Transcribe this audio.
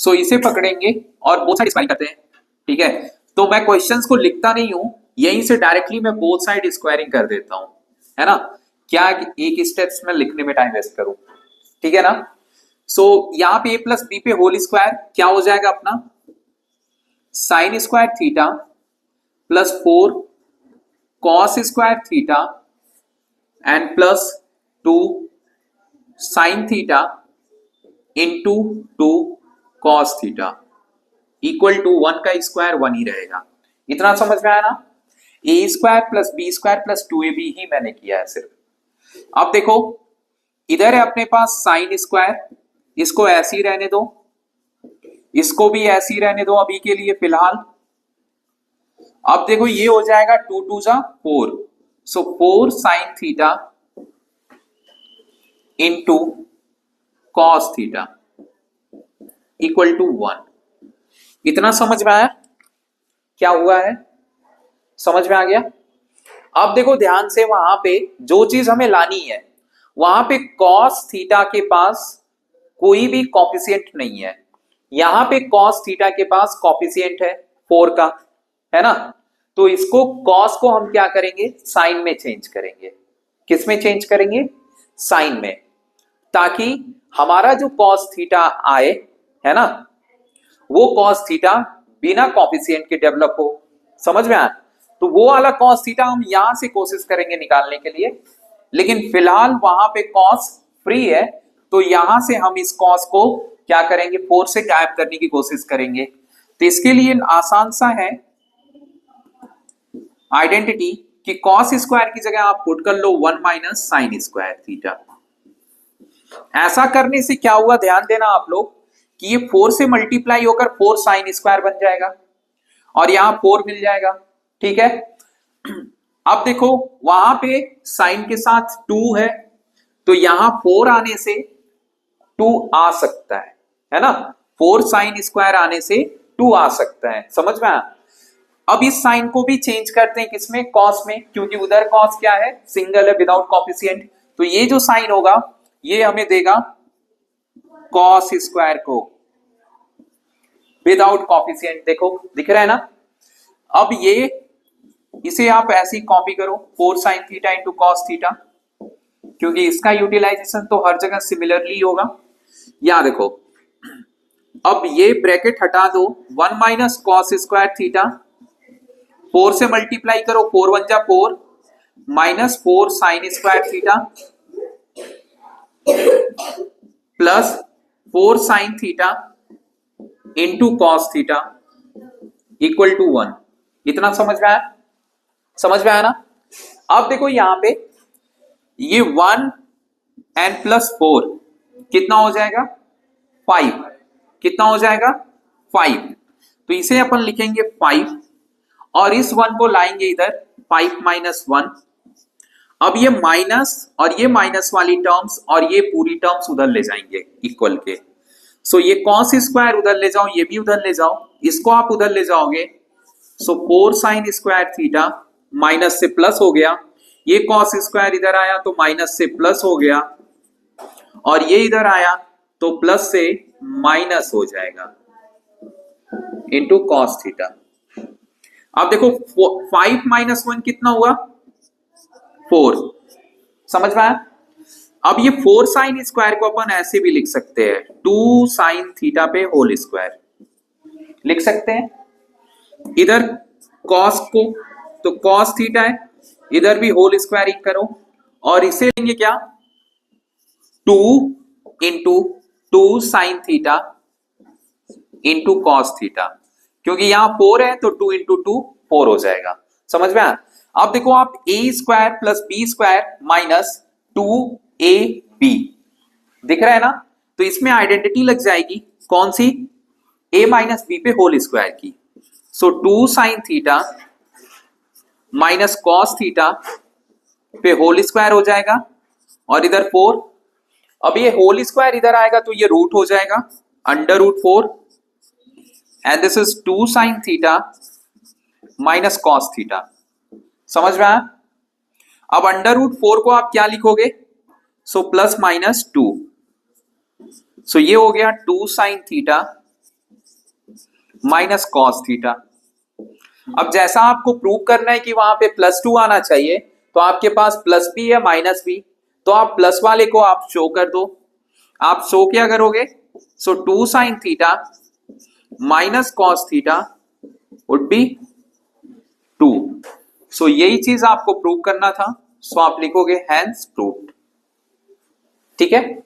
सो इसे पकड़ेंगे और बोथ साइड स्क्वायरिंग करते हैं, ठीक है। तो मैं क्वेश्चंस को लिखता नहीं हूं, यहीं से डायरेक्टली मैं बोथ साइड स्क्वायरिंग कर देता हूं, है ना। क्या एक स्टेप्स में लिखने में टाइम वेस्ट करूं, ठीक है ना। सो यहाँ पे a प्लस बी पे होल स्क्वायर क्या हो जाएगा अपना, sine square theta plus 4 cos square theta and plus 2 sine theta into 2 cos theta equal to 1 का स्क्वायर 1 ही रहेगा। इतना समझ में आया ना। A square plus B square plus 2ab ही मैंने किया है सिर्फ। अब देखो इधर है अपने पास साइन स्क्वायर, इसको ऐसे ही रहने दो, इसको भी ऐसे ही रहने दो अभी के लिए फिलहाल। अब देखो ये हो जाएगा 2 2 जा 4, so 4 sine theta into cos theta equal to 1। इतना समझ में आया क्या हुआ है, समझ में आ गया। अब देखो ध्यान से, वहां पे जो चीज हमें लानी है, वहां पे कॉस थीटा के पास कोई भी कॉफिशिएंट नहीं है, यहां पे कॉस थीटा के पास कॉफिशिएंट है 4 का, है ना। तो इसको कॉस को हम क्या करेंगे, साइन में चेंज करेंगे। किस में चेंज करेंगे, साइन में, ताकि हमारा जो कॉस थीटा आए, है ना, वो कॉस थीटा बिना कॉफिशिएंट के डेवलप हो। समझ में आया। तो वो वाला कॉस थीटा हम यहां से कोशिश करेंगे निकालने के लिए, लेकिन फिलहाल वहां पे कॉस फ्री है, तो यहां से हम इस कॉस को क्या करेंगे, 4 से गायब करने की कोशिश करेंगे। तो इसके लिए आसान सा है आइडेंटिटी कि कॉस स्क्वायर की जगह आप पुट कर लो 1 माइनस साइन स्क्वायर थीटा। ऐसा करने से क्या हुआ, ध्यान देना आप लोग, कि ये 4 से मल्टीप्लाई होकर 4 साइन स्क्वायर बन जाएगा और यहां 4 मिल जाएगा, ठीक है। अब देखो वहां पे साइन के साथ 2 है, तो यहां 4 आने से 2 आ सकता है ना। 4 साइन स्क्वायर आने से 2 आ सकता है, समझ में आया। अब इस साइन को भी चेंज करते हैं किसमें, कॉस में, क्योंकि उधर कॉस क्या है, सिंगल है विदाउट कॉफिशिएंट। तो ये जो साइन होगा ये हमें देगा कॉस स्क्वायर को विदाउट कॉफिशिएंट। देखो दिख रहा है ना। अब ये इसे आप ऐसे ही कॉपी करो, 4 sine theta into cos theta, क्योंकि इसका यूटिलाइजेशन तो हर जगह सिमिलरली होगा। यहां देखो, अब ये ब्रैकेट हटा दो, 1 माइनस कॉस स्क्वायर थीटा, 4 से मल्टीप्लाई करो, 4 1 जा 4 minus 4 sine square theta plus 4 sine theta into cos theta equal to 1। इतना समझ में आया, समझ में आया ना। अब देखो यहां पे ये 1 एंड प्लस 4 कितना हो जाएगा, 5। कितना हो जाएगा, 5। तो इसे अपन लिखेंगे 5 और इस 1 को लाएंगे इधर, 5 माइनस 1। अब ये माइनस और ये माइनस वाली टर्म्स और ये पूरी टर्म्स उधर ले जाएंगे इक्वल के। सो ये कॉस स्क्वायर उधर ले जाओ, ये भी उधर ले जाओ, इसको आप उधर ले जाओगे। सो 4 साइन स्क्वायर थीटा माइनस से प्लस हो गया, ये कॉस स्क्वायर इधर आया तो माइनस से प्लस हो गया, और ये इधर आया तो प्लस से माइनस हो जाएगा इंटू कॉस थीटा। अब देखो 5 माइनस 1 कितना हुआ, 4। समझ में आया। अब ये 4 साइन स्क्वायर को अपन ऐसे भी लिख सकते हैं, 2 साइन थीटा पे होल स्क्वायर लिख सकते हैं। इधर कॉस को तो कॉस थीटा है, इधर भी होल स्क्वायरिंग करो और इसे लेंगे क्या, 2 into 2 sine theta into cos theta, क्योंकि यहां 4 है तो 2 इंटू 2 4 हो जाएगा। समझ में आया। अब देखो आप A square plus B square minus 2ab दिख रहा है ना। तो इसमें आइडेंटिटी लग जाएगी कौन सी, a माइनस बी पे होल स्क्वायर की। सो 2 sine theta minus cos theta पे होल स्क्वायर हो जाएगा और इधर 4। अब ये होल स्क्वायर इधर आएगा तो ये रूट हो जाएगा, under root 4 and this is 2 sine theta minus cos theta. समझ में आया। अब अंडर रूट 4 को आप क्या लिखोगे, सो प्लस माइनस 2। सो ये हो गया 2 sine theta minus cos theta. अब जैसा आपको प्रूव करना है कि वहां पे +2 आना चाहिए, तो आपके पास प्लस भी है माइनस भी, तो आप प्लस वाले को आप शो कर दो। आप शो क्या करोगे? सो 2 sine theta minus cos theta would be 2। सो यही चीज आपको प्रूव करना था, सो आप लिखोगे हैंस प्रूव्ड। ठीक है।